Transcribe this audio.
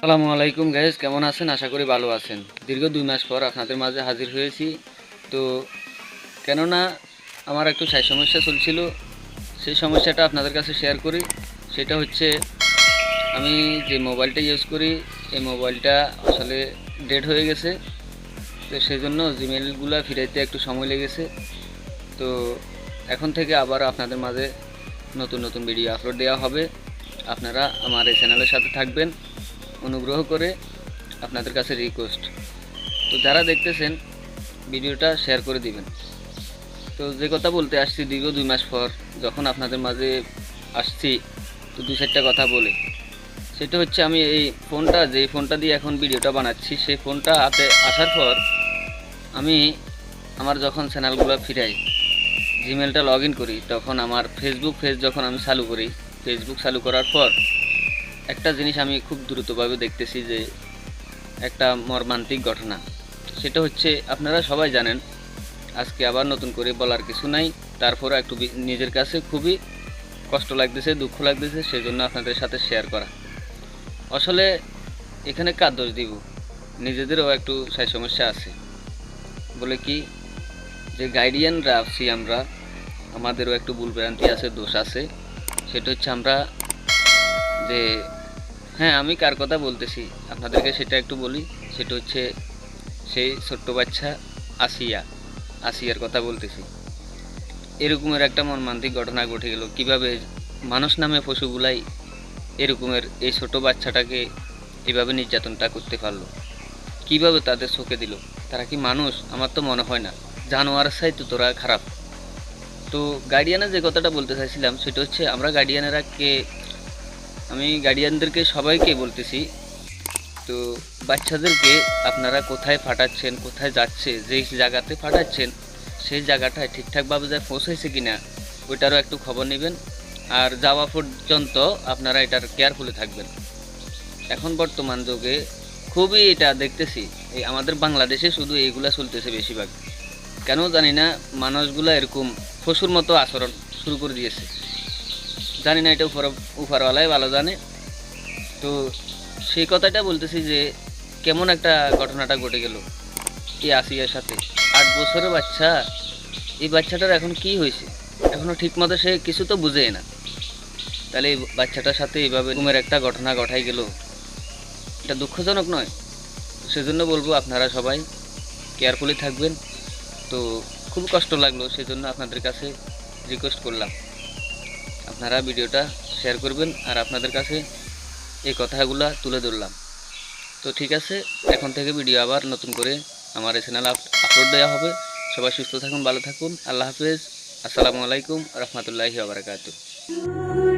আসসালামু আলাইকুম গাইস, কেমন আছেন? আশা করি ভালো আছেন। দীর্ঘ 2 মাস পর আপনাদের মাঝে হাজির হয়েছি। তো কেননা আমার একটু সমস্যা চলছিল, সেই সমস্যাটা আপনাদের কাছে শেয়ার করি। সেটা হচ্ছে, আমি যে মোবাইলটা ইউজ করি এই মোবাইলটা আসলে ডেড হয়ে গেছে। তো সেই জন্য জিমেলগুলো ফিরাইতে একটু সময় লেগেছে। তো এখন থেকে আবার আপনাদের মাঝে নতুন নতুন ভিডিও আপলোড দেওয়া হবে। আপনারা আমার এই চ্যানেলের সাথে থাকবেন, অনুগ্রহ করে আপনাদের কাছে রিকোয়েস্ট। তো যারা দেখতেছেন ভিডিওটা শেয়ার করে দিবেন। তো যে কথা বলতে আসছি, দীর্ঘ 2 মাস পর যখন আপনাদের মাঝে আসছি, তো 2-4টা কথা বলে, সেটা হচ্ছে আমি এই ফোনটা, যেই ফোনটা দিয়ে এখন ভিডিওটা বানাচ্ছি, সেই ফোনটা হাতে আসার পর আমি আমার যখন চ্যানেলগুলো ফিরাই, জিমেলটা লগ ইন করি, তখন আমার ফেসবুক পেজ যখন আমি চালু করি, ফেসবুক চালু করার পর একটা জিনিস আমি খুব দ্রুতভাবে দেখতেছি যে একটা মর্মান্তিক ঘটনা। সেটা হচ্ছে, আপনারা সবাই জানেন, আজকে আবার নতুন করে বলার কিছু নাই। তারপরে একটু নিজের কাছে খুবই কষ্ট লাগতেছে, দুঃখ লাগতেছে, সেই জন্য আপনাদের সাথে শেয়ার করা। আসলে এখানে কার দোষ দিব? নিজেদেরও একটু সমস্যা আছে। বলে কি, যে গাইডিয়ানরা আছি আমরা, আমাদেরও একটু ভুলভ্রান্তি আছে, দোষ আছে। সেটা হচ্ছে আমরা যে, হ্যাঁ, আমি কার কথা বলতেছি আপনাদেরকে সেটা একটু বলি। সেটা হচ্ছে সেই ছোট্ট বাচ্চা আসিয়ার কথা বলতেছি। এরকমের একটা মর্মান্তিক ঘটনা ঘটে গেল। কিভাবে মানুষ নামে পশুগুলাই এরকমের এই ছোট বাচ্চাটাকে এভাবে নির্যাতনটা করতে পারলো? কিভাবে তাদের চোখে দিল? তারা কি মানুষ? আমার তো মনে হয় না। জানোয়ার চাইতে তোরা খারাপ। তো গার্ডিয়ানের যে কথাটা বলতে চাইছিলাম, সেটা হচ্ছে, আমরা গার্ডিয়ানেরা কে, আমি গার্ডিয়ানদেরকে সবাইকে বলতেছি, তো বাচ্চাদেরকে আপনারা কোথায় পাঠাচ্ছেন, কোথায় যাচ্ছে, যেই জায়গাতে পাঠাচ্ছেন সেই জায়গাটায় ঠিকঠাকভাবে যা পৌঁছেছে কিনা ওইটারও একটু খবর নেবেন। আর যাওয়া পর্যন্ত আপনারা এটার কেয়ারফুলি থাকবেন। এখন বর্তমান যুগে খুবই এটা দেখতেছি, এই আমাদের বাংলাদেশে শুধু এইগুলা চলতেছে বেশিরভাগ। কেন জানি না, মানুষগুলো এরকম পশুর মতো আচরণ শুরু করে দিয়েছে। জানি না, এটা উপরওয়ালাই ভালো জানে। তো সেই কথাটা বলতেছি যে, কেমন একটা ঘটনাটা ঘটে গেল এই আসিয়ার সাথে। 8 বছরের বাচ্চা, এই বাচ্চাটার এখন কি হয়েছে এখনও ঠিকমতো সে কিছু তো বুঝেই না। তাহলে এই বাচ্চাটার সাথে এইভাবে ঘুমের একটা ঘটনা ঘটাই গেল, এটা দুঃখজনক নয়? সেজন্য বলবো আপনারা সবাই কেয়ারফুলি থাকবেন। তো খুব কষ্ট লাগলো, সেজন্য আপনাদের কাছে রিকোয়েস্ট করলাম আপনারা ভিডিওটা শেয়ার করবেন, আর আপনাদের কাছে এই কথাগুলো তুলে ধরলাম। তো ঠিক আছে, এখন থেকে ভিডিও আবার নতুন করে আমার এই চ্যানেলে আপলোড দেওয়া হবে। সবাই সুস্থ থাকুন, ভালো থাকুন। আল্লাহ হাফেজ। আসসালামু আলাইকুম রহমতুল্লাহি ওয়া বারাকাতুহু।